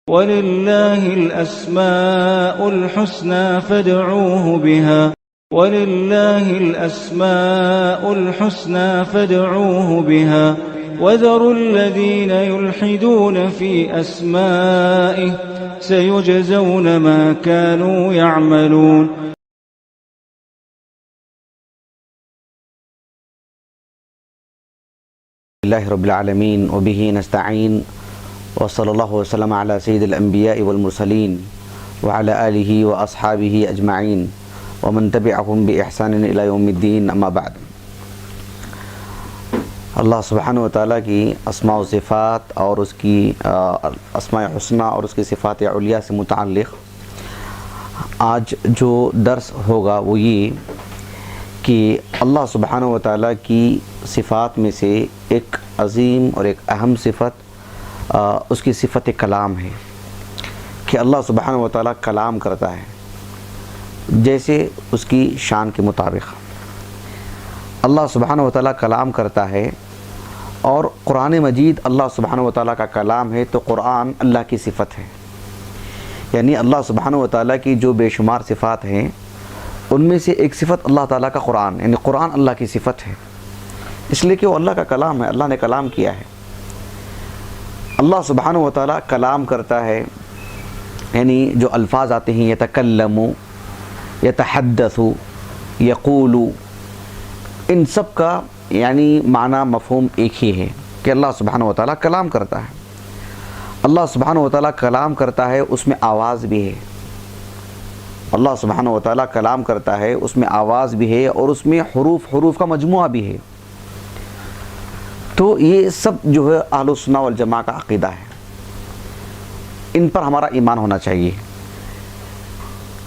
وَلِلَّهِ الْأَسْمَاءُ الْحُسْنَى فَادْعُوهُ بِهَا وَلِلَّهِ الْأَسْمَاءُ الْحُسْنَى فَادْعُوهُ بِهَا وَذَرُوا الَّذِينَ يُلْحِدُونَ فِي أَسْمَائِهِ سَيُجْزَوْنَ مَا كَانُوا يَعْمَلُونَ. اللہ رب العالمین وبہ نستعین وصلی اللہ وسلم علی سید الانبیاء والمرسلین وعلی آلہ واصحابہ اجمعین ومن تبعہم بإحسان الی یوم الدین، اما بعد۔ اللہ سبحانہ وتعالیٰ کی اسماء و صفات اور اس کی اسماء حسنہ اور اس کی صفات علیہ سے متعلق آج جو درس ہوگا وہ یہ کہ اللہ سبحانہ وتعالیٰ کی صفات میں سے ایک عظیم اور ایک اہم صفت اس کی صفت کلام ہے کہ اللہ سبحانہ وتعالیٰ کلام کرتا ہے جیسے اس کی شان کے مطابق۔ اللہ سبحانہ وتعالیٰ کلام کرتا ہے اور قرآن مجید اللہ سبحانہ وتعالیٰ کا کلام ہے، تو قرآن اللہ کی صفت ہے، یعنی اللہ سبحانہ وتعالیٰ کی جو بے شمار صفات ہیں ان میں سے ایک صفت اللہ تعالیٰ کا قرآن، یعنی قرآن اللہ کی صفت ہے، اس لیے کہ وہ اللہ کا کلام ہے، اللہ نے کلام کیا ہے۔ اللہ سبحانہ وتعالیٰ کلام کرتا ہے، یعنی جو الفاظ آتے ہیں یتکلم، یتحدث، یقول، ان سب کا یعنی معنی مفہوم ایک ہی ہے کہ اللہ سبحانہ وتعالیٰ کلام کرتا ہے۔ اللہ سبحانہ وتعالیٰ کلام کرتا ہے، اس میں آواز بھی ہے۔ اللہ سبحانہ وتعالیٰ کلام کرتا ہے، اس میں آواز بھی ہے اور اس میں حروف کا مجموعہ بھی ہے۔ تو یہ سب جو ہے اہل السنہ والجماعہ کا عقیدہ ہے، ان پر ہمارا ایمان ہونا چاہیے۔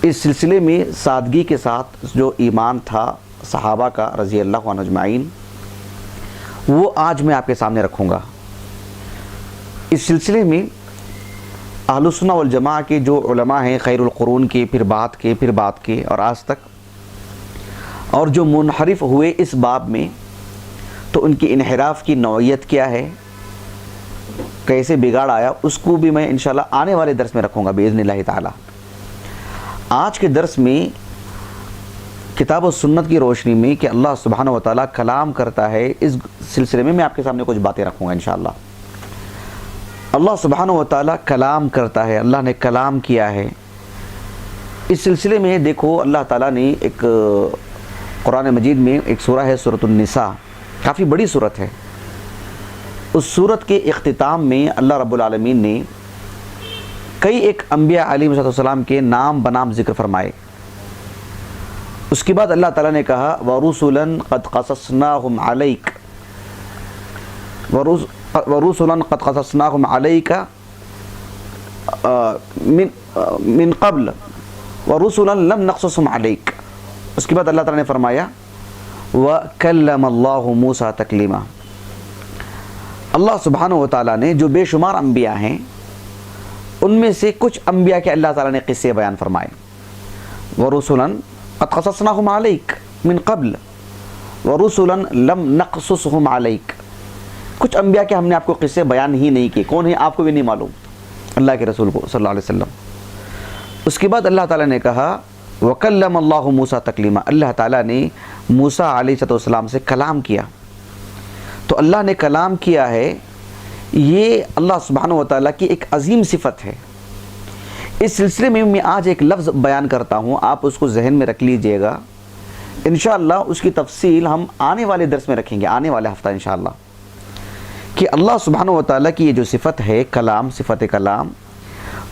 اس سلسلے میں سادگی کے ساتھ جو ایمان تھا صحابہ کا رضی اللہ عنہ اجمعین، وہ آج میں آپ کے سامنے رکھوں گا۔ اس سلسلے میں اہل السنہ والجماعہ کے جو علماء ہیں خیر القرون کے، پھر بعد کے اور آج تک، اور جو منحرف ہوئے اس باب میں، تو ان کی انحراف کی نوعیت کیا ہے، کیسے بگاڑ آیا، اس کو بھی میں انشاءاللہ آنے والے درس میں رکھوں گا باذن اللہ تعالی۔ آج کے درس میں کتاب و سنت کی روشنی میں کہ اللہ سبحانہ وتعالیٰ کلام کرتا ہے، اس سلسلے میں آپ کے سامنے کچھ باتیں رکھوں گا انشاءاللہ۔ اللہ سبحانہ وتعالیٰ کلام کرتا ہے، اللہ نے کلام کیا ہے۔ اس سلسلے میں دیکھو اللہ تعالیٰ نے ایک قرآن مجید میں ایک سورہ ہے سورۃ النساء، کافی بڑی سورت ہے۔ اس سورت کے اختتام میں اللہ رب العالمین نے کئی ایک انبیاء علیہ السلام کے نام بنام ذکر فرمائے۔ اس کے بعد اللہ تعالیٰ نے کہا وَرُسُلًا قَدْ قَصَصْنَاهُمْ عَلَيْكَ وَرُسُلًا قَدْ قَصَصْنَاهُمْ عَلَيْكَ من قبل وَرُسُلًا لَمْ نَقْصُصْهُمْ عَلَيْكَ۔ اس کے بعد اللہ تعالیٰ نے فرمایا وَكَلَّمَ اللَّهُ مُوسَى تَكْلِيمًا۔ اللہ سبحانہ وتعالیٰ نے جو بے شمار انبیاء ہیں ان میں سے کچھ انبیاء کے اللہ تعالیٰ نے قصے بیان فرمائے۔ وَرُسُلًا قَدْ قَصَصْنَاهُمْ عَلَيْكَ من قبل وَرُسُلًا لَمْ نَقْصُصْهُمْ عَلَيْكَ۔ کچھ انبیاء کے ہم نے آپ کو قصے بیان ہی نہیں کیے، کون ہیں آپ کو بھی نہیں معلوم، اللہ کے رسول کو صلی اللہ علیہ وسلم۔ اس کے بعد اللہ تعالیٰ نے کہا وَكَلَّمَ اللَّهُ مُوسَى تَكْلِيمًا، اللہ تعالیٰ نے موسیٰ علیہ السلام سے کلام کیا۔ تو اللہ نے کلام کیا ہے، یہ اللہ سبحانہ وتعالیٰ کی ایک عظیم صفت ہے۔ اس سلسلے میں آج ایک لفظ بیان کرتا ہوں، آپ اس کو ذہن میں رکھ لیجئے گا، انشاءاللہ اس کی تفصیل ہم آنے والے درس میں رکھیں گے، آنے والے ہفتہ انشاءاللہ، کہ اللہ سبحانہ وتعالیٰ کی یہ جو صفت ہے کلام، صفت کلام،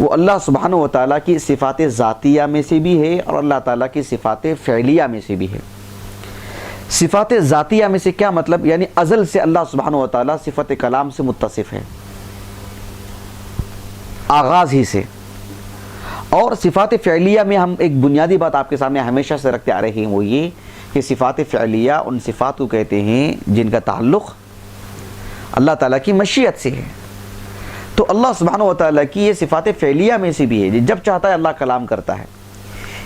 وہ اللہ سبحانہ وتعالیٰ کی صفات ذاتیہ میں سے بھی ہے اور اللہ تعالیٰ کی صفات فعلیہ میں سے بھی ہے۔ صفات ذاتیہ میں سے کیا مطلب، یعنی ازل سے اللہ سبحانہ وتعالیٰ صفت کلام سے متصف ہے، آغاز ہی سے۔ اور صفات فعلیہ میں ہم ایک بنیادی بات آپ کے سامنے ہمیشہ سے رکھتے آ رہے ہیں، وہ یہ کہ صفات فعلیہ ان صفات کو کہتے ہیں جن کا تعلق اللہ تعالیٰ کی مشیت سے ہے۔ تو اللہ سبحانہ وتعالیٰ کی یہ صفات فعلیہ میں سے بھی ہے، جب چاہتا ہے اللہ کلام کرتا ہے۔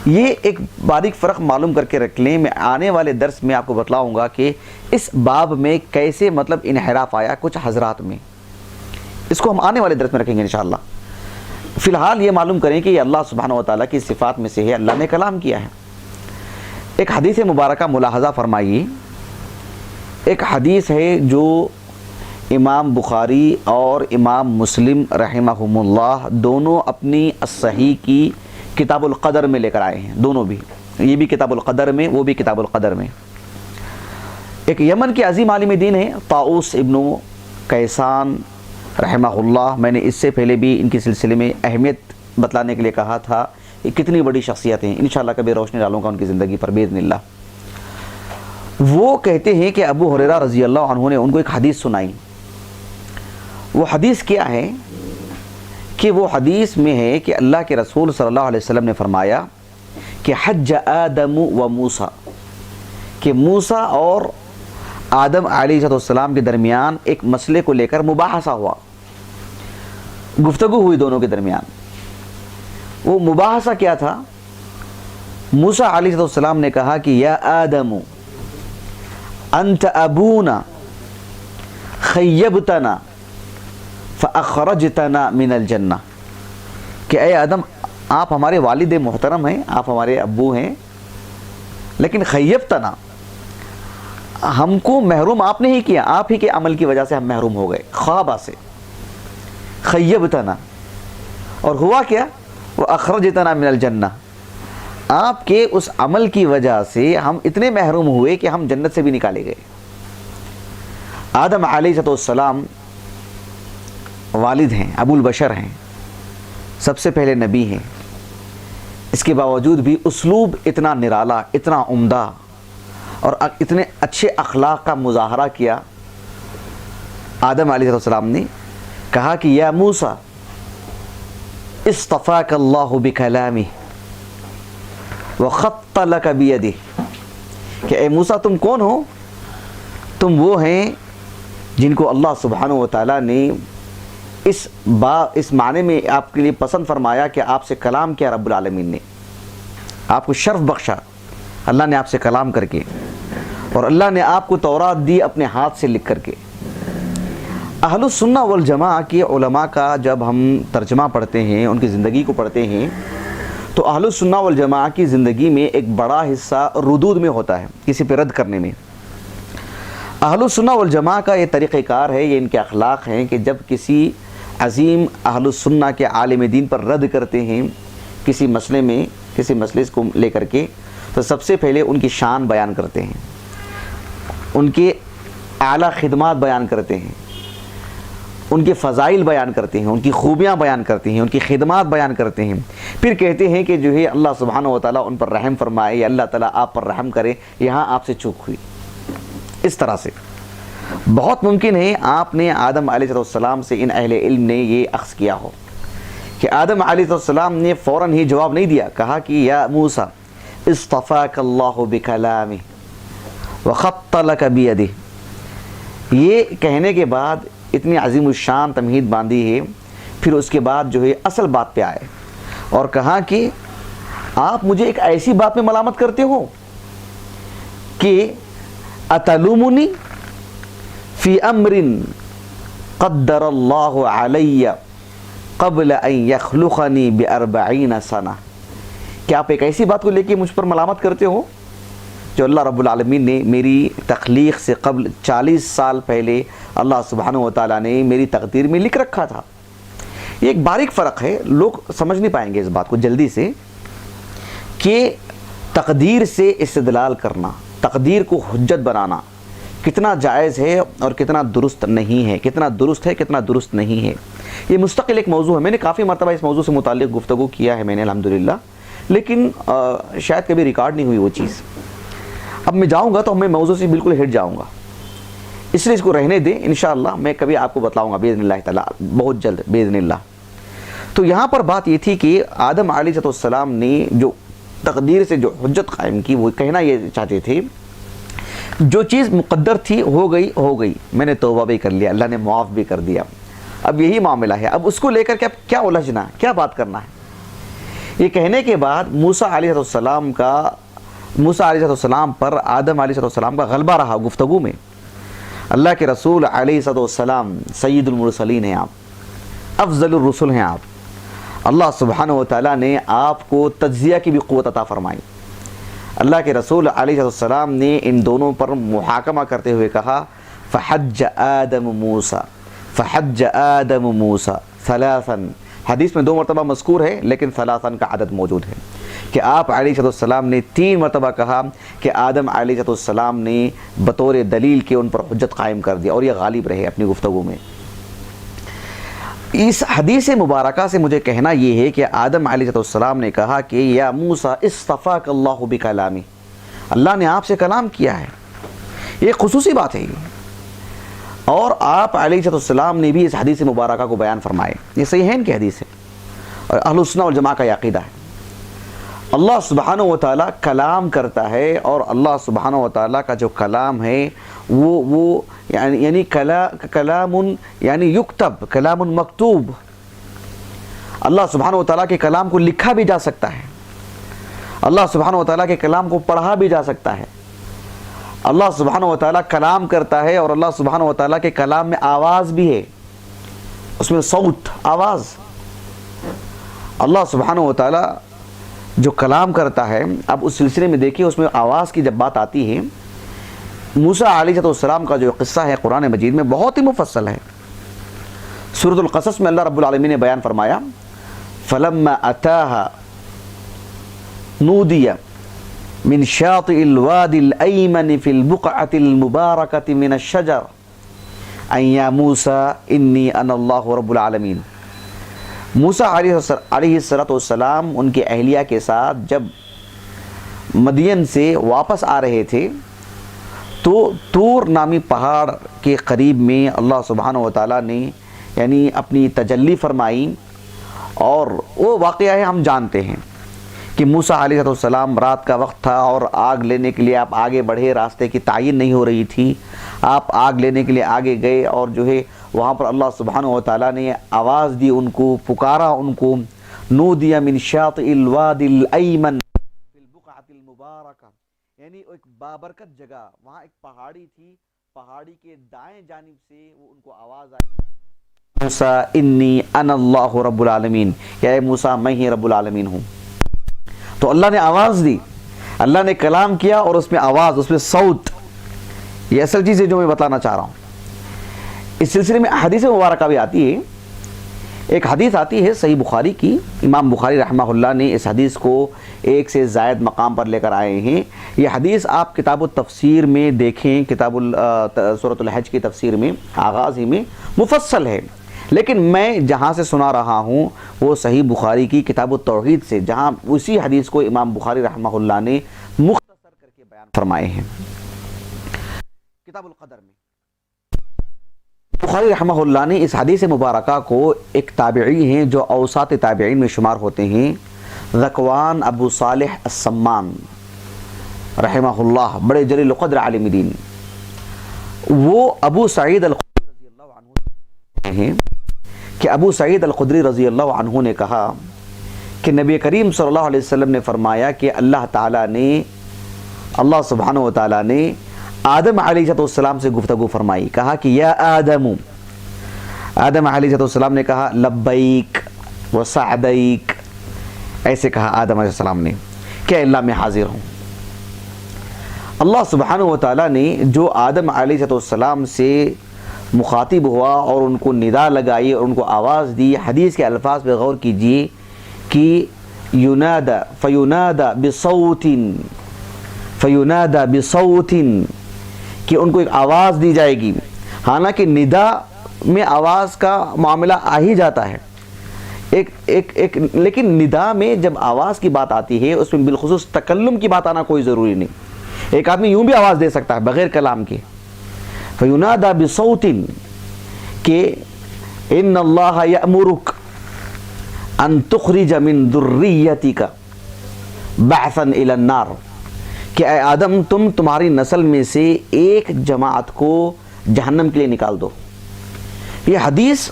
یہ ایک باریک فرق معلوم کر کے رکھ لیں، میں آنے والے درس میں آپ کو بتلاؤں گا کہ اس باب میں کیسے مطلب انحراف آیا کچھ حضرات میں، اس کو ہم آنے والے درس میں رکھیں گے انشاءاللہ۔ فی الحال یہ معلوم کریں کہ یہ اللہ سبحانہ و تعالیٰ کی صفات میں سے ہے، اللہ نے کلام کیا ہے۔ ایک حدیث مبارکہ ملاحظہ فرمائیے، ایک حدیث ہے جو امام بخاری اور امام مسلم رحمہم اللہ دونوں اپنی الصحیح کی کتاب القدر میں لے کر آئے ہیں، دونوں بھی، یہ بھی کتاب القدر میں، وہ بھی کتاب القدر میں۔ ایک یمن کے عظیم عالم دین ہیں طاؤس ابن کیسان رحمہ اللہ، میں نے اس سے پہلے بھی ان کے سلسلے میں اہمیت بتلانے کے لیے کہا تھا، یہ کتنی بڑی شخصیت ہیں، انشاءاللہ کبھی روشنی ڈالوں گا ان کی زندگی پر باذن اللہ۔ وہ کہتے ہیں کہ ابو ہریرہ رضی اللہ عنہ نے ان کو ایک حدیث سنائی۔ وہ حدیث کیا ہے کہ وہ حدیث میں ہے کہ اللہ کے رسول صلی اللہ علیہ وسلم نے فرمایا کہ حج آدم و موسیٰ، کہ موسیٰ اور آدم علیہ السلام کے درمیان ایک مسئلے کو لے کر مباحثہ ہوا، گفتگو ہوئی دونوں کے درمیان۔ وہ مباحثہ کیا تھا؟ موسیٰ علیہ السلام نے کہا کہ یا آدم انت ابونا خیبتنا فاخرجتنا من الجنہ، کہ اے آدم آپ ہمارے والد محترم ہیں، آپ ہمارے ابو ہیں، لیکن خیبتنا، ہم کو محروم آپ نے ہی کیا، آپ ہی کے عمل کی وجہ سے ہم محروم ہو گئے، خوابہ سے، خیبتنا، اور ہوا کیا؟ وہ اخرجتنا من الجنہ، آپ کے اس عمل کی وجہ سے ہم اتنے محروم ہوئے کہ ہم جنت سے بھی نکالے گئے۔ آدم علیہ السلام والد ہیں، ابو البشر ہیں، سب سے پہلے نبی ہیں، اس کے باوجود بھی اسلوب اتنا نرالا، اتنا عمدہ اور اتنے اچھے اخلاق کا مظاہرہ کیا۔ آدم علیہ السلام نے کہا کہ یا موسیٰ اصطفاک اللہ بکلامہ وخط لک بیدہ، کہ اے موسیٰ تم کون ہو؟ تم وہ ہیں جن کو اللہ سبحانہ و تعالیٰ نے اس معنی میں آپ کے لیے پسند فرمایا کہ آپ سے کلام کیا، رب العالمین نے آپ کو شرف بخشا، اللہ نے آپ سے کلام کر کے، اور اللہ نے آپ کو تورات دی اپنے ہاتھ سے لکھ کر کے۔ اہل السنہ والجماعہ کے علماء کا جب ہم ترجمہ پڑھتے ہیں، ان کی زندگی کو پڑھتے ہیں، تو اہل السنہ والجماعہ کی زندگی میں ایک بڑا حصہ ردود میں ہوتا ہے، کسی پہ رد کرنے میں۔ اہل السنہ والجماعہ کا یہ طریقہ کار ہے، یہ ان کے اخلاق ہیں کہ جب کسی عظیم اہل السنہ کے عالم دین پر رد کرتے ہیں کسی مسئلے میں، کسی مسئلے کو لے کر کے، تو سب سے پہلے ان کی شان بیان کرتے ہیں، ان کے اعلیٰ خدمات بیان کرتے ہیں، ان کے فضائل بیان کرتے ہیں، ان کی خوبیاں بیان کرتے ہیں، ان کی خدمات بیان کرتے ہیں، پھر کہتے ہیں کہ جو ہے اللہ سبحانہ و تعالیٰ ان پر رحم فرمائے، یا اللہ تعالیٰ آپ پر رحم کرے، یہاں آپ سے چوک ہوئی۔ اس طرح سے بہت ممکن ہے آپ نے آدم علیہ السلام سے، ان اہل علم نے یہ اخذ کیا ہو کہ آدم علیہ السلام نے فوراً ہی جواب نہیں دیا، کہا کہ یا موسیٰ اصطفاک اللہ بکلامہ وخط لک بیدہ۔ یہ کہنے کے بعد اتنی عظیم الشان تمہید باندھی ہے، پھر اس کے بعد جو ہے اصل بات پہ آئے اور کہا کہ آپ مجھے ایک ایسی بات میں ملامت کرتے ہو کہ اتلومنی فی امر قدر اللہ علی قبل ان یخلقنی ب40 سنہ، کہ آپ ایک ایسی بات کو لے کے مجھ پر ملامت کرتے ہو جو اللہ رب العالمین نے میری تخلیق سے قبل 40 سال پہلے اللہ سبحانہ و تعالیٰ نے میری تقدیر میں لکھ رکھا تھا۔ یہ ایک باریک فرق ہے، لوگ سمجھ نہیں پائیں گے اس بات کو جلدی سے، کہ تقدیر سے استدلال کرنا، تقدیر کو حجت بنانا کتنا جائز ہے اور کتنا درست نہیں ہے، کتنا درست ہے، کتنا درست نہیں ہے۔ یہ مستقل ایک موضوع ہے، میں نے کافی مرتبہ اس موضوع سے متعلق گفتگو کیا ہے میں نے الحمدللہ، لیکن شاید کبھی ریکارڈ نہیں ہوئی وہ چیز۔ اب میں جاؤں گا تو میں موضوع سے بالکل ہٹ جاؤں گا، اس لیے اس کو رہنے دیں، انشاءاللہ میں کبھی آپ کو بتلاؤں گا باذن اللہ تعالیٰ، بہت جلد باذن اللہ۔ تو یہاں پر بات یہ تھی کہ آدم علیہ السلام نے جو تقدیر سے جو حجت قائم کی، وہ کہنا یہ چاہتے تھے جو چیز مقدر تھی ہو گئی، میں نے توبہ بھی کر لیا، اللہ نے معاف بھی کر دیا، اب یہی معاملہ ہے، اب اس کو لے کر کے اب کیا الجھنا ہے، کیا بات کرنا ہے۔ یہ کہنے کے بعد موسیٰ علیہ السلام پر آدم علیہ السلام کا غلبہ رہا گفتگو میں۔ اللہ کے رسول علیہ السلام سید المرسلین ہیں، آپ افضل الرسل ہیں، اللہ سبحانہ و تعالیٰ نے آپ کو تجزیہ کی بھی قوت عطا فرمائی۔ اللہ کے رسول علیہ السلام نے ان دونوں پر محاکمہ کرتے ہوئے کہا فحج آدم موسیٰ، فحج آدم موسیٰ ثلاثاً، حدیث میں 2 مرتبہ مذکور ہے لیکن ثلاثاً کا عدد موجود ہے کہ آپ علیہ السلام نے 3 مرتبہ کہا کہ آدم علیہ السلام نے بطور دلیل کے ان پر حجت قائم کر دیا، اور یہ غالب رہے اپنی گفتگو میں۔ اس حدیث مبارکہ سے مجھے کہنا یہ ہے کہ آدم علیہ السلام نے کہا کہ یا موسیٰ اصطفاک اللہ بکلامی، اللہ نے آپ سے کلام کیا ہے، یہ خصوصی بات ہے یہ۔ اور آپ علیہ السلام نے بھی اس حدیث مبارکہ کو بیان فرمائے، یہ صحیحین کی حدیث ہے اور اہل السنہ والجماعہ کا یہ عقیدہ ہے۔ اللہ سبحانہ و تعالیٰ کلام کرتا ہے، اور اللہ سبحانہ و تعالیٰ کا جو کلام ہے وہ یعنی کلام یعنی یکتب، کلام مکتوب، اللہ سبحانہ و تعالیٰ کے کلام کو لکھا بھی جا سکتا ہے، اللہ سبحانہ و تعالیٰ کے کلام کو پڑھا بھی جا سکتا ہے۔ اللہ سبحانہ و تعالیٰ کلام کرتا ہے، اور اللہ سبحانہ و تعالیٰ کے کلام میں آواز بھی ہے، اس میں صوت، آواز۔ اللہ سبحانہ و تعالیٰ جو کلام کرتا ہے، اب اس سلسلے میں دیکھیے اس میں آواز کی جب بات آتی ہے، موسیٰ علیہ السلام کا جو قصہ ہے قرآن مجید میں بہت ہی مفصل ہے۔ سورۃ القصص میں اللہ رب العالمین نے بیان فرمایا فَلَمَّا أَتَاهَا نُودِيَ مِنْ شَاطِئِ الْوَادِ الْأَيْمَنِ فِي الْبُقْعَةِ الْمُبَارَكَةِ مِنَ الشَّجَرِ أَن يَا مُوسَىٰ إِنِّي أَنَا اللَّهُ رَبُّ الْعَالَمِينَ۔ موسیٰ علیہ السلام ان کے اہلیہ کے ساتھ جب مدین سے واپس آ رہے تھے تو طور نامی پہاڑ کے قریب میں اللہ سبحانہ و تعالیٰ نے یعنی اپنی تجلی فرمائی، اور وہ واقعہ ہے ہم جانتے ہیں کہ موسیٰ علیہ السلام رات کا وقت تھا اور آگ لینے کے لیے آپ آگے بڑھے، راستے کی تعین نہیں ہو رہی تھی، آپ آگ لینے کے لیے آگے گئے، اور جو ہے وہاں پر اللہ سبحانہ و تعالیٰ نے آواز دی، ان کو پکارا، ان کو نودی من شاطئ الواد الایمن فی البقعۃ المبارکہ، یعنی ایک بابرکت جگہ، وہاں ایک پہاڑی تھی، پہاڑی کے دائیں جانب سے وہ ان کو آواز آئی موسیٰ انی انا اللہ رب العالمین، یا اے موسیٰ میں ہی رب العالمین ہوں۔ تو اللہ نے آواز دی، اللہ نے کلام کیا، اور اس میں آواز، اس میں صوت، یہ اصل چیز ہے جو میں بتانا چاہ رہا ہوں۔ اس سلسلے میں حدیث مبارکہ بھی آتی ہے، ایک حدیث آتی ہے صحیح بخاری کی، امام بخاری رحمہ اللہ نے اس حدیث کو 1 سے زائد مقام پر لے کر آئے ہیں۔ یہ حدیث آپ کتاب التفسیر میں دیکھیں، کتاب سورۃ الحج کی تفسیر میں آغاز ہی میں مفصل ہے، لیکن میں جہاں سے سنا رہا ہوں وہ صحیح بخاری کی کتاب التوحید سے، جہاں اسی حدیث کو امام بخاری رحمہ اللہ نے مختصر کر کے بیان فرمائے ہیں۔ کتاب القدر میں بخاری رحمہ اللہ نے اس حدیث مبارکہ کو ایک تابعی ہیں جو اوساط تابعین میں شمار ہوتے ہیں، ذکوان ابو صالح السمان رحمہ اللہ، بڑے جلیل القدر عالم دین، وہ ابو سعید الخدری رضی اللہ عنہ ہیں کہ ابو سعید الخدری رضی اللہ عنہ نے کہا کہ نبی کریم صلی اللہ علیہ وسلم نے فرمایا کہ اللہ سبحانہ و تعالیٰ نے آدم علیہ السلام سے گفتگو فرمائی، کہا کہ یا آدم، آدم علیہ السلام نے کہا لبیک و سعدیک، ایسے کہا آدم علیہ السلام نے کہ اللہ میں حاضر ہوں۔ اللہ سبحانہ و تعالیٰ نے جو آدم علیہ السلام سے مخاطب ہوا اور ان کو ندا لگائی اور ان کو آواز دی، حدیث کے الفاظ پہ غور کیجئے کہ ینادا فینادا بصوت، فینادا بصوت، کہ ان کو ایک آواز دی جائے گی، حالانکہ ندا میں آواز کا معاملہ آ ہی جاتا ہے، لیکن ندا میں جب آواز کی بات آتی ہے اس میں بالخصوص تکلم کی بات آنا کوئی ضروری نہیں، ایک آدمی یوں بھی آواز دے سکتا ہے بغیر کلام کے، فَيُنَادَى بِصَوْتٍ کہ إِنَّ اللَّهَ يَأْمُرُكَ أَن تُخْرِجَ مِن ذُرِّيَّتِكَ بَعْثًا إِلَى النَّارِ، کہ اے آدم تمہاری نسل میں سے ایک جماعت کو جہنم کے لیے نکال دو۔ یہ حدیث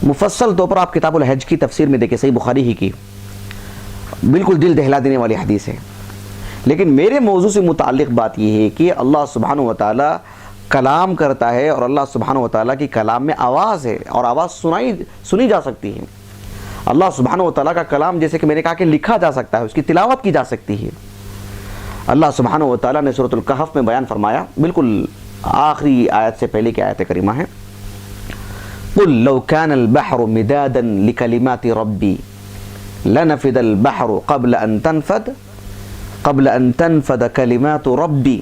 مفصل طور پر آپ کتاب الحج کی تفسیر میں دیکھیں، صحیح بخاری ہی کی، بالکل دل دہلا دینے والی حدیث ہے۔ لیکن میرے موضوع سے متعلق بات یہ ہے کہ اللہ سبحانہ و تعالیٰ کلام کرتا ہے، اور اللہ سبحانہ و تعالیٰ کی کلام میں آواز ہے، اور آواز سنی جا سکتی ہے۔ اللہ سبحانہ و تعالیٰ کا کلام جیسے کہ میں نے کہا کہ لکھا جا سکتا ہے، اس کی تلاوت کی جا سکتی ہے۔ اللہ سبحانہ و تعالیٰ نے سورۃ الکہف میں بیان فرمایا، بالکل آخری آیت سے پہلے کی آیت کریمہ ہے، قُل لَوْ كَانَ الْبَحْرُ مِدَادًا لِكَلِمَاتِ رَبِّي لَنَفِدَ الْبَحْرُ قَبْلَ أَن تَنْفَدَ كَلِمَاتُ رَبِّي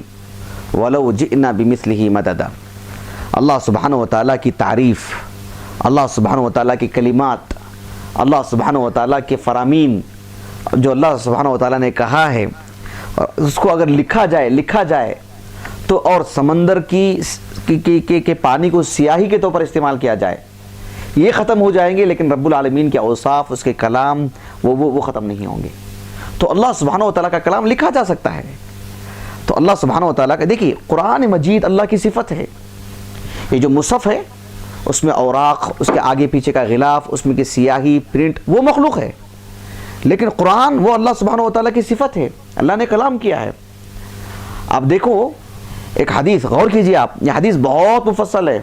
وَلَوْ جِئْنَا بِمِثْلِهِ مَدَدًا۔ اللہ سبحانہ و تعالیٰ کی تعریف، اللہ سبحانہ و تعالیٰ کی کلمات، اللہ سبحانہ و تعالیٰ کے فرامین جو اللہ سبحانہ و تعالیٰ نے کہا ہے، اس کو اگر لکھا جائے تو اور سمندر کے پانی کو سیاہی کے طور پر استعمال کیا جائے، یہ ختم ہو جائیں گے، لیکن رب العالمین کے اوصاف، اس کے کلام وہ ختم نہیں ہوں گے۔ تو اللہ سبحانہ و تعالیٰ کا کلام لکھا جا سکتا ہے۔ تو اللہ سبحانہ و تعالیٰ کا دیکھیے قرآن مجید اللہ کی صفت ہے۔ یہ جو مصحف ہے اس میں اوراق، اس کے آگے پیچھے کا غلاف، اس میں کی سیاہی، پرنٹ، وہ مخلوق ہے، لیکن قرآن وہ اللہ سبحانہ و تعالیٰ کی صفت ہے، اللہ نے کلام کیا ہے۔ آپ دیکھو ایک حدیث، غور کیجئے آپ، یہ حدیث بہت مفصل ہے،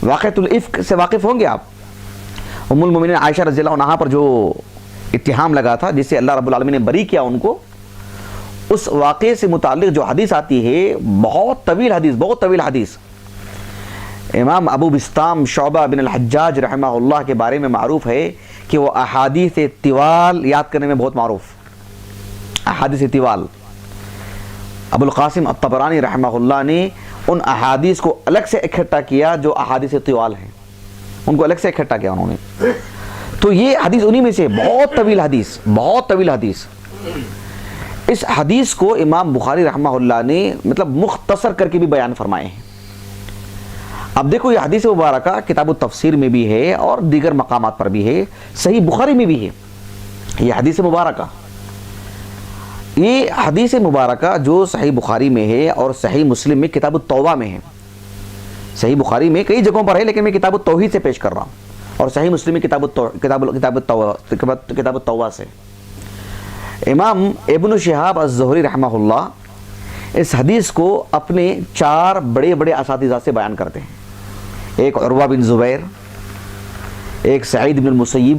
واقعۃ الافک سے واقف ہوں گے آپ۔ ام المومنین عائشہ رضی اللہ عنہا پر جو اتہام لگا تھا، جس سے اللہ رب العالمین نے بری کیا ان کو، اس واقعے سے متعلق جو حدیث آتی ہے، بہت طویل حدیث، امام ابو بسطام شعبہ بن الحجاج رحمہ اللہ کے بارے میں معروف ہے کہ وہ احادیث طوال یاد کرنے میں بہت معروف، احادیث طوال۔ ابو القاسم الطبرانی رحمہ اللہ نے ان احادیث کو الگ سے اکٹھا کیا جو احادیث طوال ہیں، ان کو الگ سے اکٹھا کیا انہوں نے۔ تو یہ حدیث انہی میں سے بہت طویل حدیث۔ اس حدیث کو امام بخاری رحمہ اللہ نے مطلب مختصر کر کے بھی بیان فرمائے ہیں۔ اب دیکھو یہ حدیث مبارکہ کتاب التفسیر میں بھی ہے اور دیگر مقامات پر بھی ہے، صحیح بخاری میں بھی ہے یہ حدیث مبارکہ۔ یہ حدیث مبارکہ جو صحیح بخاری میں ہے اور صحیح مسلم میں کتاب التوبہ میں ہے، صحیح بخاری میں کئی جگہوں پر ہے لیکن میں کتاب التوحید سے پیش کر رہا ہوں، اور صحیح مسلم میں کتاب التوبہ سے۔ امام ابن شہاب الزہری رحمہ اللہ اس حدیث کو اپنے 4 بڑے اساتذہ سے بیان کرتے ہیں، ایک عروہ بن زبیر، ایک سعید بن المسیب،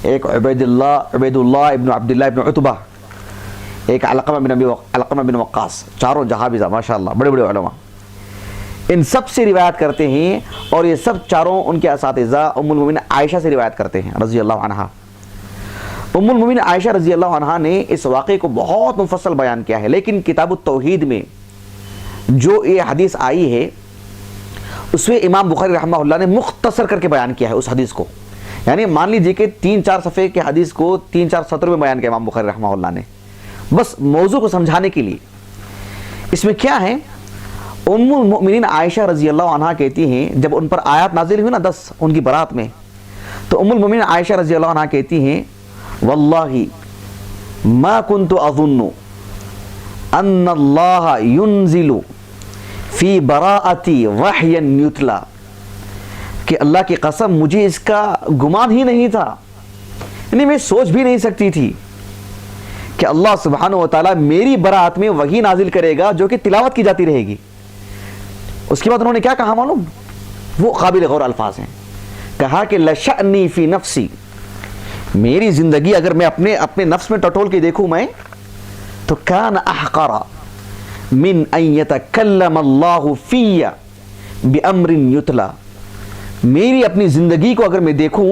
ایک عبید اللہ ابن عبداللہ ابن عتبہ، ایک علقمہ بن وقاص، چاروں جہابذہ ماشاءاللہ بڑے علماء، ان سب سے روایت کرتے ہیں، اور یہ سب چاروں ان کے اساتذہ ام المومنین عائشہ سے روایت کرتے ہیں رضی اللہ عنہا۔ ام المومنین عائشہ رضی اللہ عنہا نے اس واقعے کو بہت مفصل بیان کیا ہے، لیکن کتاب التوحید میں جو یہ حدیث آئی ہے اس میں امام بخاری رحمہ اللہ نے مختصر کر کے بیان کیا ہے اس حدیث کو، یعنی مان لیجئے کہ 3-4 صفحے کے حدیث کو 3-4 سطر میں بیان کیا امام بخاری رحمہ اللہ نے، بس موضوع کو سمجھانے کے لیے۔ اس میں کیا ہے، ام المؤمنین عائشہ رضی اللہ عنہا کہتی ہیں، جب ان پر آیات نازل ہوئی نا 10 ان کی برات میں، تو ام المؤمنین عائشہ رضی اللہ عنہا کہتی ہیں واللہ ما كنت اظن ان اللہ ينزل فی براءتی وحیا یتلا، کہ اللہ کی قسم مجھے اس کا گمان ہی نہیں تھا، یعنی میں سوچ بھی نہیں سکتی تھی کہ اللہ سبحانہ و تعالیٰ میری براءت میں وحی نازل کرے گا جو کہ تلاوت کی جاتی رہے گی۔ اس کے بعد انہوں نے کیا کہا معلوم، وہ قابل غور الفاظ ہیں، کہا کہ لشأنی فی نفسی، میری زندگی اگر میں اپنے نفس میں ٹٹول کے دیکھوں میں، تو کان احقر من ان یتکلم اللہ فی بامر یتلا، میری اپنی زندگی کو اگر میں دیکھوں،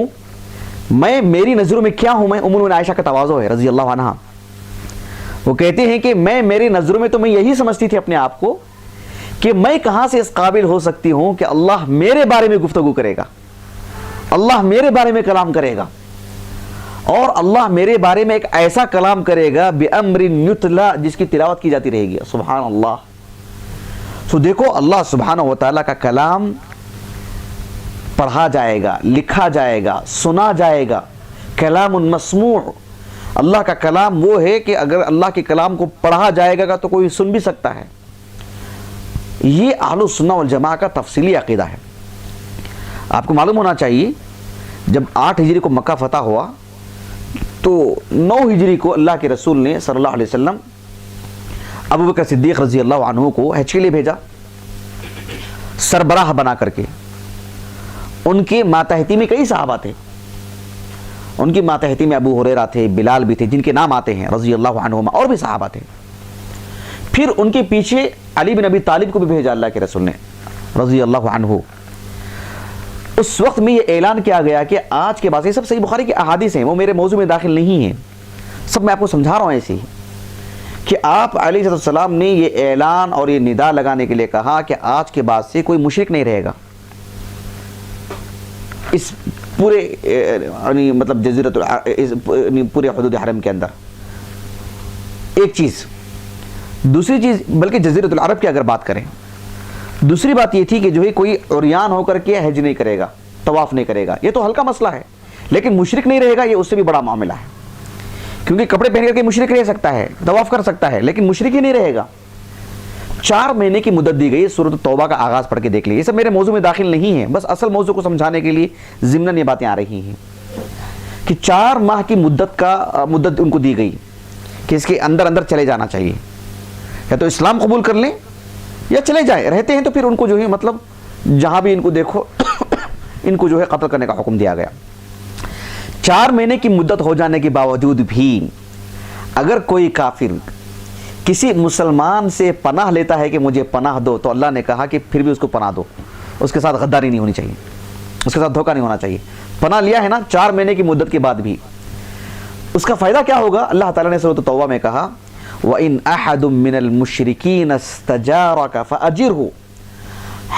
میری نظروں میں کیا ہوں، میں ام المؤمنین عائشہ کا تواضع ہے رضی اللہ عنہا، وہ کہتے ہیں کہ میری نظروں میں تو میں یہی سمجھتی تھی اپنے آپ کو کہ میں کہاں سے اس قابل ہو سکتی ہوں کہ اللہ میرے بارے میں گفتگو کرے گا، اللہ میرے بارے میں کلام کرے گا، اور اللہ میرے بارے میں ایک ایسا کلام کرے گا بِأَمْرٍ یُتْلَى، جس کی تلاوت کی جاتی رہے گی۔ سبحان اللہ۔ تو دیکھو اللہ سبحانہ و تعالیٰ کا کلام پڑھا جائے گا، لکھا جائے گا، سنا جائے گا، کلام مسموع۔ اللہ کا کلام وہ ہے کہ اگر اللہ کے کلام کو پڑھا جائے گا تو کوئی سن بھی سکتا ہے۔ یہ اہل السنہ والجماعہ کا تفصیلی عقیدہ ہے۔ آپ کو معلوم ہونا چاہیے جب 8 ہجری کو مکہ فتح ہوا تو 9 ہجری کو اللہ کے رسول نے صلی اللہ علیہ وسلم ابوبکر صدیق رضی اللہ عنہ کو حج کے لیے بھیجا، سربراہ بنا کر کے۔ ان کے ماتحتی میں کئی صحابہ تھے، ان کی ماتحتی میں ابو ہریرہ تھے، بلال بھی تھے، جن کے نام آتے ہیں رضی اللہ عنہما، اور بھی صحابہ تھے۔ پھر ان کے پیچھے علی بن ابی طالب کو بھی بھیجا اللہ کے رسول نے رضی اللہ عنہ۔ اس وقت میں یہ اعلان کیا گیا کہ آج کے بعد، یہ سب صحیح بخاری کے احادیث ہیں، وہ میرے موضوع میں داخل نہیں ہیں، سب میں آپ کو سمجھا رہا ہوں ایسے ہی، کہ آپ علیہ السلام نے یہ اعلان اور یہ ندا لگانے کے لیے کہا کہ آج کے بعد سے کوئی مشرک نہیں رہے گا اس پورے مطلب جزیرت پورے حدود حرم کے اندر۔ ایک چیز، دوسری چیز، بلکہ جزیرت العرب کی اگر بات کریں، دوسری بات یہ تھی کہ جو ہے کوئی عریان ہو کر کے حج نہیں کرے گا، طواف نہیں کرے گا، یہ تو ہلکا مسئلہ ہے، لیکن مشرک نہیں رہے گا یہ اس سے بھی بڑا معاملہ ہے، کیونکہ کپڑے پہن کر کے مشرک رہ سکتا ہے، طواف کر سکتا ہے، لیکن مشرک ہی نہیں رہے گا۔ 4 مہینے کی مدت دی گئی، سورۃ توبہ کا آغاز پڑھ کے دیکھ لیجیے، یہ سب میرے موضوع میں داخل نہیں ہے، بس اصل موضوع کو سمجھانے کے لیے ضمناً یہ باتیں آ رہی ہیں کہ 4 ماہ کی مدت ان کو دی گئی کہ اس کے اندر اندر چلے جانا چاہیے، یا تو اسلام قبول کر لیں یا چلے جائیں، رہتے ہیں تو پھر ان کو جو ہے مطلب جہاں بھی ان کو دیکھو ان کو جو ہے قتل کرنے کا حکم دیا گیا۔ 4 مہینے کی مدت ہو جانے کے باوجود بھی اگر کوئی کافر کسی مسلمان سے پناہ لیتا ہے کہ مجھے پناہ دو، تو اللہ نے کہا کہ پھر بھی اس کو پناہ دو، اس کے ساتھ غداری نہیں ہونی چاہیے، اس کے ساتھ دھوکہ نہیں ہونا چاہیے۔ پناہ لیا ہے نا 4 مہینے کی مدت کے بعد بھی، اس کا فائدہ کیا ہوگا؟ اللہ تعالیٰ نے سورۃ توبہ میں کہا وَإِنْ أَحَدٌ مِّنَ الْمُشْرِكِينَ اسْتَجَارَكَ فَأَجِرْهُ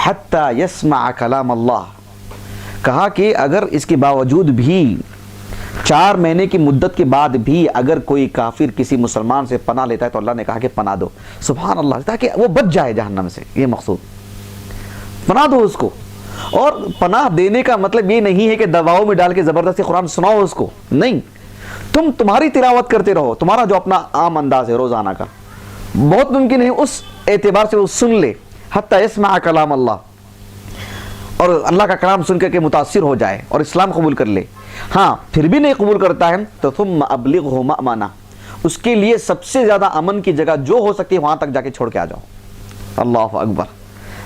حَتَّى يَسْمَعَ كَلَامَ اللَّهِ، کہا کہ اگر اس کے باوجود بھی 4 مہینے کی مدت کے بعد بھی اگر کوئی کافر کسی مسلمان سے پناہ لیتا ہے تو اللہ نے کہا کہ پناہ دو، سبحان اللہ، تاکہ وہ بچ جائے جہنم سے، یہ مقصود، پناہ دو اس کو۔ اور پناہ دینے کا مطلب یہ نہیں ہے کہ دواؤں میں ڈال کے زبردستی قرآن سناؤ اس کو، نہیں، تمہاری تلاوت کرتے رہو، تمہارا جو اپنا عام انداز ہے روزانہ کا، بہت ممکن ہے اس اعتبار سے وہ سن لے حتی یسمع کلام اللہ، اور اللہ کا کلام سن کر کے متاثر ہو جائے اور اسلام قبول کر لے۔ ہاں پھر بھی نہیں قبول کرتا ہے تو ثم ابلغہ مأمنہ، اس کے لیے سب سے زیادہ امن کی جگہ جو ہو سکتی ہے وہاں تک جا کے چھوڑ کے آ جاؤ۔ اللہ اکبر۔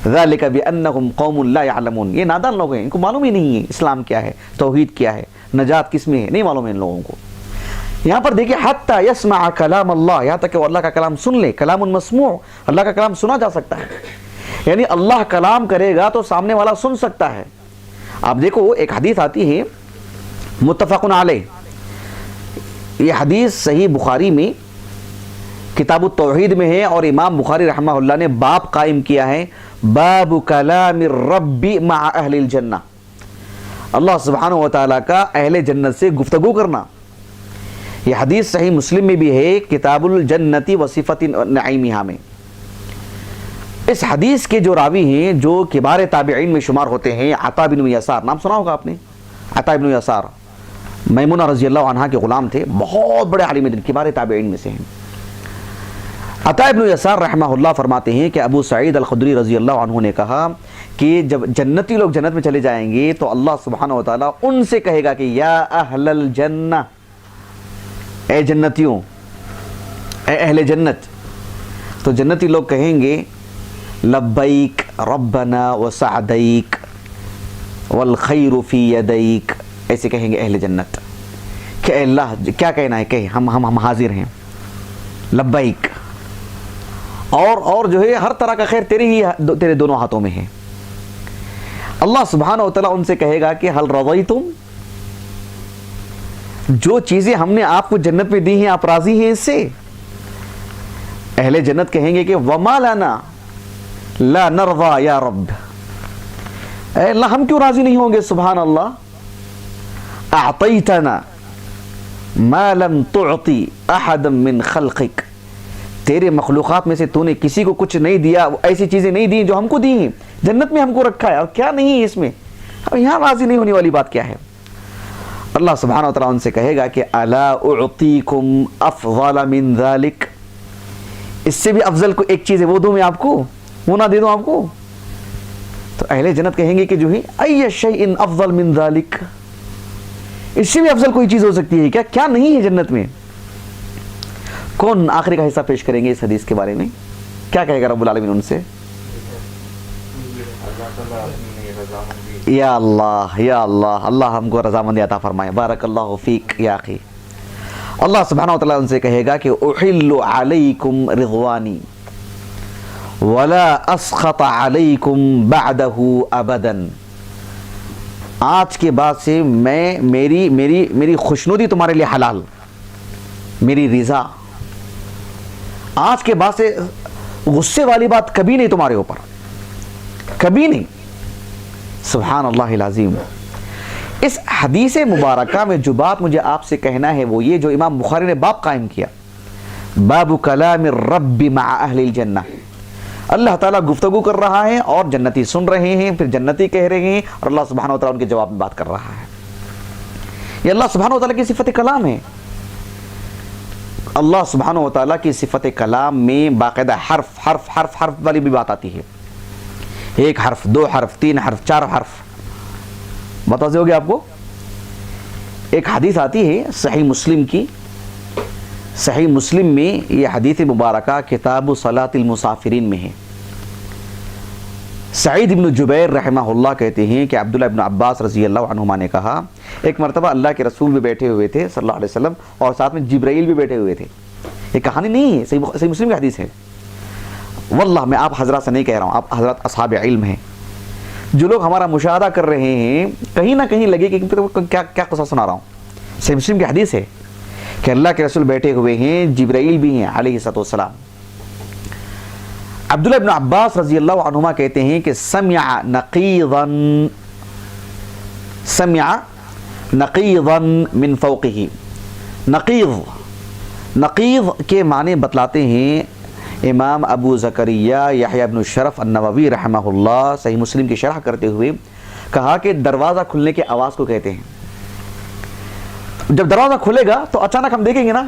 ذالک بانہم قوم لا یعلمون، یہ نادان لوگ ہیں، ان کو معلوم ہی نہیں ہے اسلام کیا ہے، توحید کیا ہے، نجات کس میں ہے، نہیں معلوم ہے ان لوگوں کو۔ یہاں پر دیکھیں حتی یسمع کلام اللہ، یہاں تک کہ وہ اللہ کا کلام سن لے، کلام مسموع، اللہ کا کلام سنا جا سکتا ہے، یعنی اللہ کلام کرے گا تو سامنے والا سن سکتا ہے۔ آپ دیکھو ایک حدیث آتی ہے متفق علیہ، یہ حدیث صحیح بخاری میں کتاب التوحید میں ہے، اور امام بخاری رحمہ اللہ نے باب قائم کیا ہے، باب کلام الرب مع اہل الجنہ، اللہ سبحانہ وتعالیٰ کا اہل جنت سے گفتگو کرنا۔ یہ حدیث صحیح مسلم میں بھی ہے، کتاب الجنتی وصفت نعیمہا میں۔ اس حدیث کے جو راوی ہیں جو کبار تابعین میں شمار ہوتے ہیں، عطا بن یسار، نام سنا ہوگا آپ نے، عطا بن یسار میمونہ رضی اللہ عنہا کے غلام تھے، بہت بڑے عالم دین، کبار تابعین میں سے ہیں۔ عطا بن یسار رحمہ اللہ فرماتے ہیں کہ ابو سعید الخدری رضی اللہ عنہ نے کہا کہ جب جنتی لوگ جنت میں چلے جائیں گے تو اللہ سبحانہ وتعالیٰ ان سے کہے گا کہ یا اہل الجنہ، اے جنتیوں، اے اہل جنت، تو جنتی لوگ کہیں گے لبیک ربنا وسعدیک والخیر فی یدیک، ایسے کہیں گے اہل جنت کہ اے اللہ کیا کہنا ہے، کہ ہم حاضر ہیں، لبیک، اور جو ہے ہر طرح کا خیر تیرے دونوں ہاتھوں میں ہے۔ اللہ سبحانہ وتعالیٰ ان سے کہے گا کہ حل رضیتم، جو چیزیں ہم نے آپ کو جنت میں دی ہیں آپ راضی ہیں اس سے؟ اہل جنت کہیں گے کہ وما لنا لا نرضى یا رب، اے اللہ ہم کیوں راضی نہیں ہوں گے؟ سبحان اللہ، اعطیتنا ما لم تعطی احدا من خلقک، تیرے مخلوقات میں سے تو نے کسی کو کچھ نہیں دیا، ایسی چیزیں نہیں دی جو ہم کو دی ہیں، جنت میں ہم کو رکھا ہے، اور کیا نہیں ہے اس میں، اب یہاں راضی نہیں ہونے والی بات کیا ہے؟ اللہ سبحانہ وتعالیٰ ان سے کہے گا کہ الا اعطیکم افضل من ذلک، اس سے بھی افضل کو ایک چیز ہے، وہ دوں میں آپ کو، وہ نہ دے دوں آپ کو؟ تو اہل جنت کہیں گے کہ جو ہے ای شیء افضل من ذلک، اس سے بھی افضل کوئی چیز ہو سکتی ہے کیا؟ کیا نہیں ہے جنت میں؟ کون آخری کا حصہ پیش کریں گے اس حدیث کے بارے میں؟ کیا کہے گا رب العالمین ان سے؟ یا اللہ یا اللہ، اللہ ہم کو رضامندی عطا فرمائے. بارک اللہ فیک یا اخی. اللہ سبحانہ و تعالیٰ ان سے کہے گا کہ احل علیکم رضوانی ولا اسخط علیکم بعدہ ابدا. آج کے بعد سے میں میری خوشنودی تمہارے لیے حلال، میری رضا. آج کے بعد سے غصے والی بات کبھی نہیں تمہارے اوپر، کبھی نہیں. سبحان اللہ العظیم. اس حدیث مبارکہ میں جو بات مجھے آپ سے کہنا ہے وہ یہ جو امام بخاری نے باب قائم کیا، باب کلام الرب مع اہل الجنہ. اللہ تعالیٰ گفتگو کر رہا ہے اور جنتی سن رہے ہیں، پھر جنتی کہہ رہے ہیں اور اللہ سبحانہ و تعالیٰ ان کے جواب میں بات کر رہا ہے. یہ اللہ سبحانہ و تعالیٰ کی صفت کلام ہے. اللہ سبحانہ و تعالیٰ کی صفت کلام میں باقاعدہ حرف حرف حرف حرف والی بھی بات آتی ہے. ایک حرف، دو حرف، تین حرف، چار حرف. بتاتے ہوگے آپ کو. ایک حدیث آتی ہے صحیح مسلم کی، صحیح مسلم میں یہ حدیث مبارکہ کتاب صلاۃ المسافرین میں ہے. سعید بن جبیر رحمہ اللہ کہتے ہیں کہ عبداللہ بن عباس رضی اللہ عنہما نے کہا ایک مرتبہ اللہ کے رسول بھی بیٹھے ہوئے تھے صلی اللہ علیہ وسلم اور ساتھ میں جبرائیل بھی بیٹھے ہوئے تھے. یہ کہانی نہیں ہے، صحیح مسلم کی حدیث ہے. واللہ میں آپ حضرات سے نہیں کہہ رہا ہوں، آپ حضرات اصحاب علم ہیں. جو لوگ ہمارا مشاہدہ کر رہے ہیں کہیں نہ کہیں لگے کہ کیا قصہ سنا رہا ہوں. صحیح مسلم کی حدیث ہے کہ اللہ کے رسول بیٹھے ہوئے ہیں، جبرائیل بھی ہیں علیہ السلام. عبداللہ بن عباس رضی اللہ عنہما کہتے ہیں کہ سمع نقیضا من فوقہ. نقیض کے معنی بتلاتے ہیں امام ابو زکریہ یحییٰ بن شرف النووی رحمہ اللہ صحیح مسلم کی شرح کرتے ہوئے کہا کہ دروازہ کھلنے کی آواز کو کہتے ہیں. جب دروازہ کھلے گا تو اچانک ہم دیکھیں گے نا،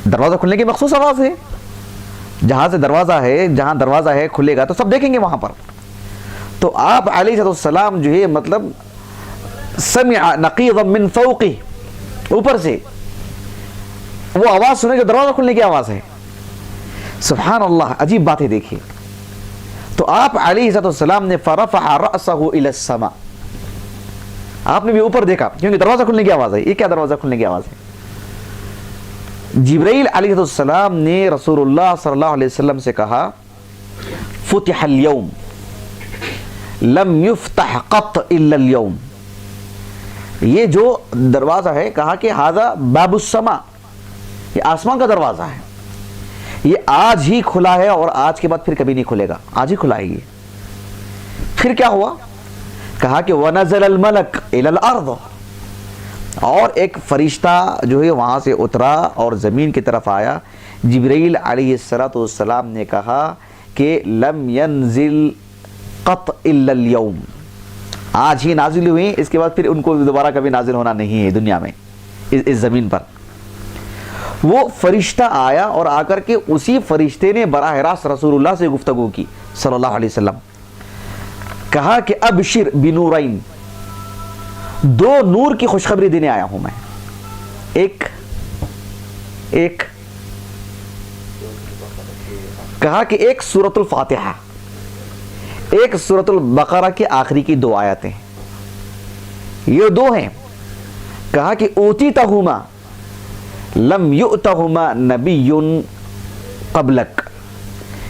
دروازہ کھلنے کی مخصوص آواز ہے. جہاں سے دروازہ ہے، جہاں دروازہ ہے کھلے گا تو سب دیکھیں گے وہاں پر. تو آپ علیہ السلام جو ہے مطلب سمع نقیضا من فوقہ، اوپر سے وہ آواز سنے جو دروازہ کھلنے کی آواز ہے. سبحان اللہ، عجیب بات ہے. دیکھیے تو آپ علیہ السلام نے فرفع رأسہ الی السماء، آپ نے بھی اوپر دیکھا کیونکہ دروازہ کھلنے کی آواز ہے. یہ کیا دروازہ کھلنے کی آواز ہے؟ جبرائیل علیہ السلام نے رسول اللہ صلی اللہ علیہ وسلم سے کہا فتح اليوم لم يفتح قط الا اليوم. یہ جو دروازہ ہے کہا کہ ھذا باب السماء، یہ آسمان کا دروازہ ہے، یہ آج ہی کھلا ہے اور آج کے بعد پھر کبھی نہیں کھلے گا، آج ہی کھلا ہے. یہ پھر کیا ہوا؟ کہا کہ وَنَزَلَ الْمَلَكْ إِلَى الْأَرْضِ، اور ایک فرشتہ جو ہے وہاں سے اترا اور زمین کی طرف آیا. جبرائیل علیہ السلام نے کہا کہ لم ينزل قط الا اليوم، آج ہی نازل ہوئے، اس کے بعد پھر ان کو دوبارہ کبھی نازل ہونا نہیں ہے دنیا میں، اس زمین پر. وہ فرشتہ آیا اور آ کر کے اسی فرشتے نے براہ راست رسول اللہ سے گفتگو کی صلی اللہ علیہ وسلم. کہا کہ ابشر بنورین، دو نور کی خوشخبری دینے آیا ہوں میں. ایک کہا کہ ایک سورۃ الفاتحہ، ایک سورۃ البقرہ کی آخری کی دو آیتیں، یہ دو ہیں. کہا کہ اوتیتہما لم یؤتہما نبی قبلک،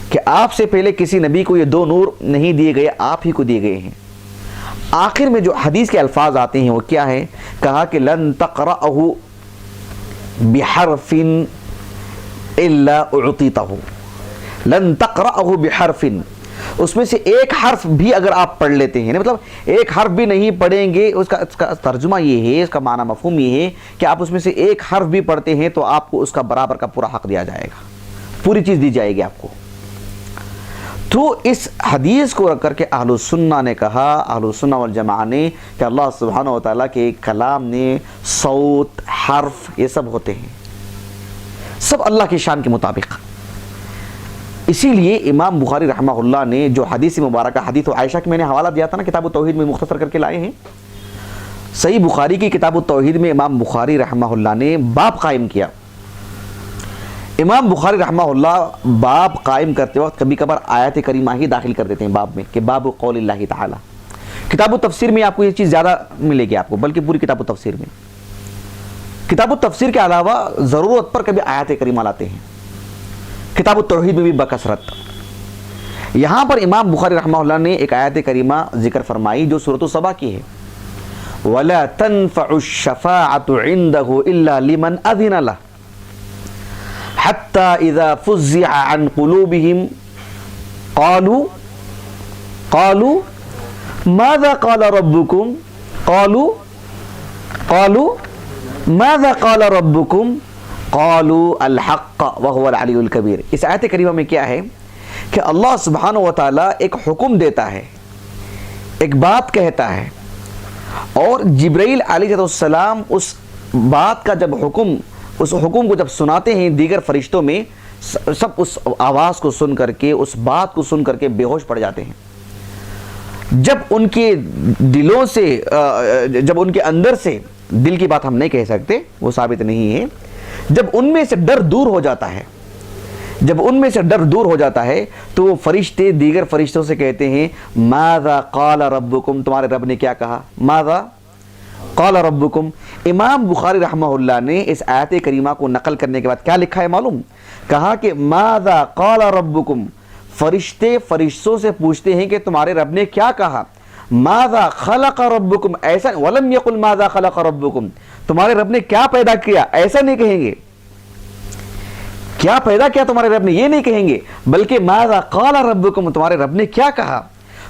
کہ آپ سے پہلے کسی نبی کو یہ دو نور نہیں دیے گئے، آپ ہی کو دیے گئے ہیں. آخر میں جو حدیث کے الفاظ آتے ہیں وہ کیا ہے؟ کہا کہ لن تقرأہ بحرف الا اعطیتہ، لن تقرأہ بحرف، اس میں سے ایک حرف بھی اگر آپ پڑھ لیتے ہیں، مطلب ایک حرف بھی نہیں پڑھیں گے، اس کا ترجمہ یہ ہے، اس کا معنی مفہوم یہ ہے کہ آپ اس میں سے ایک حرف بھی پڑھتے ہیں تو آپ کو اس کا برابر کا پورا حق دیا جائے گا، پوری چیز دی جائے گی آپ کو. تو اس حدیث کو رکھ کر کے اہل السنہ نے کہا، اہل السنہ والجماعہ نے، کہ اللہ سبحانہ و تعالیٰ کے کلام نے صوت، حرف، یہ سب ہوتے ہیں، سب اللہ کی شان کے مطابق. اسی لیے امام بخاری رحمہ اللہ نے جو حدیث مبارکہ حدیث عائشہ کی میں نے حوالہ دیا تھا نا، کتاب التوحید میں مختصر کر کے لائے ہیں. صحیح بخاری کی کتاب التوحید میں امام بخاری رحمہ اللہ نے باب قائم کیا، امام بخاری رحمہ اللہ باب قائم کرتے وقت کبھی کبھار آیت کریمہ ہی داخل کر دیتے ہیں باب میں، کہ باب قول اللہ تعالی. کتاب التفسیر میں آپ کو یہ چیز زیادہ ملے گی آپ کو، بلکہ پوری کتاب التفسیر میں. کتاب التفسیر کے علاوہ ضرورت پر کبھی آیت کریمہ لاتے ہیں. کتاب التوحید میں بھی بکثرت. یہاں پر امام بخاری رحمہ اللہ نے ایک آیت کریمہ ذکر فرمائی جو سورۃ السبا کی ہے، وَلَا تَنْفَعُ الشَّفَاعَةُ عِنْدَهُ إِلَّا لِمَنْ أَذِنَ لَهُ حَتَّى إِذَا فُزِّعَ عَنْ قُلُوبِهِمْ قَالُوا مَاذَا قَالَ رَبُّكُمْ قَالُوا مَاذَا قَالَ رَبُّكُمْ قَالُوا الْحَقَّ وَهُوَ الْعَلِيُّ الْكَبِيرُ. اس آیت کریمہ میں کیا ہے کہ اللہ سبحانہ و تعالیٰ ایک حکم دیتا ہے، ایک بات کہتا ہے، اور جبرائیل علیہ السلام اس بات کا جب اس حکم کو جب سناتے ہیں دیگر فرشتوں میں، سب اس آواز کو سن کر کے، اس بات کو سن کر کے بے ہوش پڑ جاتے ہیں. جب ان کے دلوں سے، جب ان کے اندر سے، دل کی بات ہم نہیں کہہ سکتے، وہ ثابت نہیں ہے، جب ان میں سے ڈر دور ہو جاتا ہے، جب ان میں سے ڈر دور ہو جاتا ہے تو وہ فرشتے دیگر فرشتوں سے کہتے ہیں ماذا قال ربکم، تمہارے رب نے کیا کہا. ماذا قال ربکم. امام بخاری رحمہ اللہ نے اس آیت کریمہ کو نقل کرنے کے بعد کیا لکھا ہے معلوم؟ کہا کہ ماذا قال ربکم، فرشتے فرشتوں سے پوچھتے ہیں کہ تمہارے رب نے کیا کہا. ماذا خلق ربکم، ایسا ولم یقل ماذا خلق ربکم، تمہارے رب نے کیا پیدا کیا، ایسا نہیں کہیں گے. کیا پیدا کیا تمہارے رب نے، یہ نہیں کہیں گے، بلکہ ماذا قال ربکم، تمہارے رب نے کیا کہا.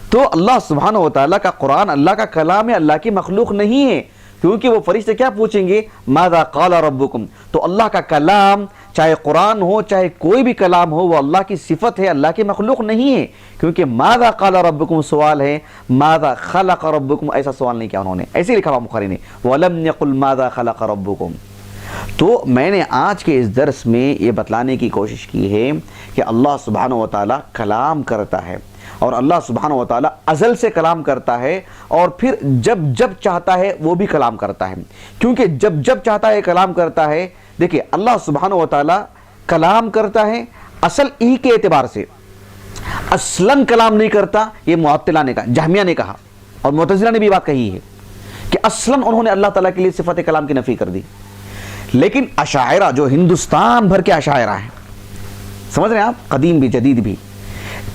تو اللہ سبحانہ و تعالیٰ کا قرآن اللہ کا کلام ہے، اللہ کی مخلوق نہیں ہے، کیونکہ وہ فرشتے کیا پوچھیں گے ماذا قال ربکم. تو اللہ کا کلام چاہے قرآن ہو چاہے کوئی بھی کلام ہو وہ اللہ کی صفت ہے، اللہ کی مخلوق نہیں ہے، کیونکہ ماذا قال ربکم سوال ہے، ماذا خلق ربکم ایسا سوال نہیں کیا انہوں نے. ایسے لکھا امام بخاری نے وَلَمْ يَقُلْ مَاذَا خَلَقَ رَبُّكُمْ. تو میں نے آج کے اس درس میں یہ بتلانے کی کوشش کی ہے کہ اللہ سبحانہ و تعالیٰ کلام کرتا ہے، اور اللہ سبحانہ و تعالیٰ ازل سے کلام کرتا ہے، اور پھر جب جب چاہتا ہے وہ بھی کلام کرتا ہے. کیونکہ جب جب چاہتا ہے کلام کرتا ہے. دیکھیں اللہ سبحانہ و تعالیٰ کلام کرتا ہے اصل ہی کے اعتبار سے، اصلاً کلام نہیں کرتا. یہ معطلہ نے کہا، جہمیہ نے کہا، اور معتزلہ نے بھی بات کہی ہے کہ اصلاً انہوں نے اللہ تعالیٰ کے لیے صفت کلام کی نفی کر دی. لیکن اشاعرہ جو ہندوستان بھر کے اشاعرہ ہیں، سمجھ رہے ہیں آپ، قدیم بھی جدید بھی،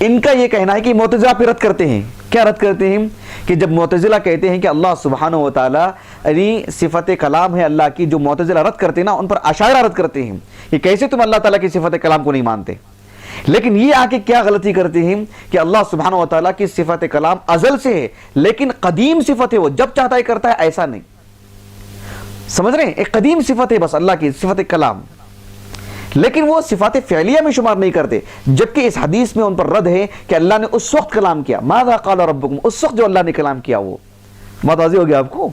ان کا یہ کہنا ہے کہ معتزلہ پہ رد کرتے ہیں. کیا رد کرتے ہیں؟ کہ جب معتزلہ کہتے ہیں کہ اللہ سبحانہ و تعالیٰ یعنی صفت کلام ہے اللہ کی، جو معتزلہ رد کرتے ہیں نا ان پر اشاعرہ رد کرتے ہیں کہ کیسے تم اللہ تعالیٰ کی صفت کلام کو نہیں مانتے. لیکن یہ آ کے کیا غلطی کرتے ہیں کہ اللہ سبحانہ و تعالیٰ کی صفت کلام ازل سے ہے، لیکن قدیم صفت ہے، وہ جب چاہتا ہے کرتا ہے، ایسا نہیں. سمجھ رہے ہیں؟ ایک قدیم صفت ہے بس اللہ کی صفت کلام، لیکن وہ صفات فعلیہ میں شمار نہیں کرتے. جبکہ اس حدیث میں ان پر رد ہے کہ اللہ نے اس وقت کلام کیا، ماذا قال ربکم، اس وقت جو اللہ نے کلام کیا. وہ بات واضح ہو گیا آپ کو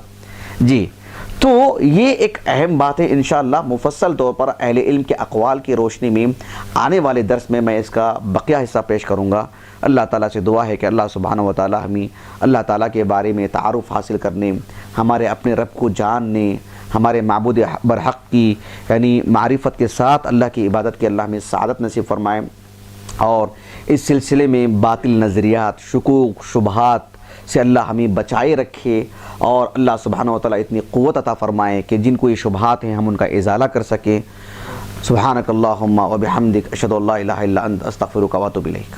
جی. تو یہ ایک اہم بات ہے، انشاءاللہ مفصل طور پر اہل علم کے اقوال کی روشنی میں آنے والے درس میں اس کا بقیہ حصہ پیش کروں گا. اللہ تعالیٰ سے دعا ہے کہ اللہ سبحانہ و تعالیٰ ہمیں اللہ تعالیٰ کے بارے میں تعارف حاصل کرنے، ہمارے اپنے رب کو جاننے، ہمارے معبود برحق کی یعنی معرفت کے ساتھ اللہ کی عبادت کے اللہ ہمیں سعادت نصیب فرمائے، اور اس سلسلے میں باطل نظریات، شکوک، شبہات سے اللہ ہمیں بچائے رکھے، اور اللہ سبحانہ و تعالیٰ اتنی قوت عطا فرمائے کہ جن کو یہ شبہات ہیں ہم ان کا ازالہ کر سکیں. سبحانک اللہم و بحمدک، اشہد ان لا الہ الا انت، استغفرک و اتوب الیک.